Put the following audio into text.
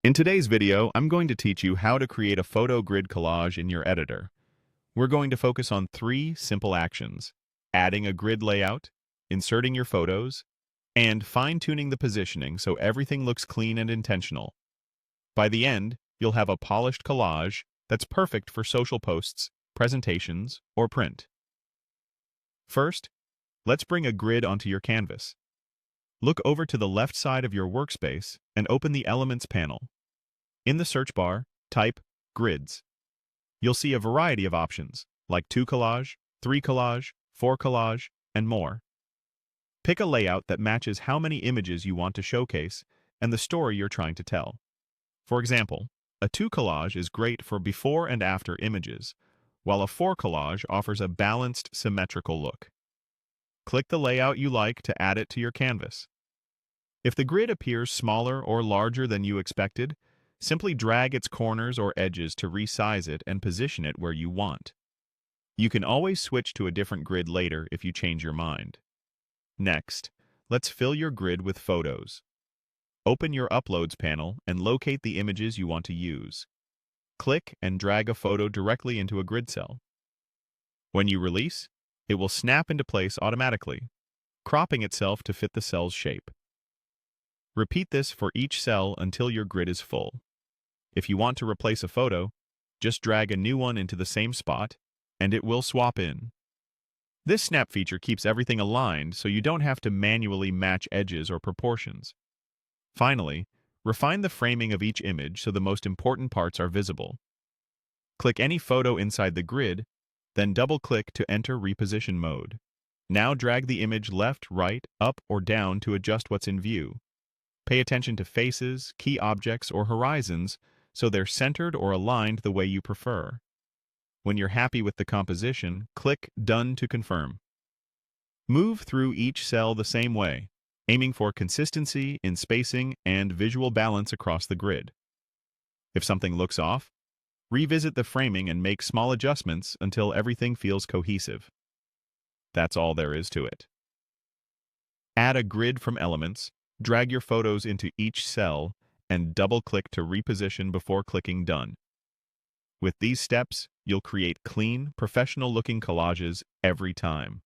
In today's video, I'm going to teach you how to create a photo grid collage in your editor. We're going to focus on three simple actions: adding a grid layout, inserting your photos, and fine-tuning the positioning so everything looks clean and intentional. By the end, you'll have a polished collage that's perfect for social posts, presentations, or print. First, let's bring a grid onto your canvas. Look over to the left side of your workspace and open the Elements panel. In the search bar, type Grids. You'll see a variety of options, like 2 collage, 3 collage, 4 collage, and more. Pick a layout that matches how many images you want to showcase and the story you're trying to tell. For example, a 2 collage is great for before and after images, while a 4 collage offers a balanced, symmetrical look. Click the layout you like to add it to your canvas. If the grid appears smaller or larger than you expected, simply drag its corners or edges to resize it and position it where you want. You can always switch to a different grid later if you change your mind. Next, let's fill your grid with photos. Open your Uploads panel and locate the images you want to use. Click and drag a photo directly into a grid cell. When you release, it will snap into place automatically, cropping itself to fit the cell's shape. Repeat this for each cell until your grid is full. If you want to replace a photo, just drag a new one into the same spot, and it will swap in. This snap feature keeps everything aligned so you don't have to manually match edges or proportions. Finally, refine the framing of each image so the most important parts are visible. Click any photo inside the grid, then double-click to enter reposition mode. Now drag the image left, right, up, or down to adjust what's in view. Pay attention to faces, key objects, or horizons so they're centered or aligned the way you prefer. When you're happy with the composition, click Done to confirm. Move through each cell the same way, aiming for consistency in spacing and visual balance across the grid. If something looks off, revisit the framing and make small adjustments until everything feels cohesive. That's all there is to it. Add a grid from Elements, drag your photos into each cell, and double-click to reposition before clicking Done. With these steps, you'll create clean, professional-looking collages every time.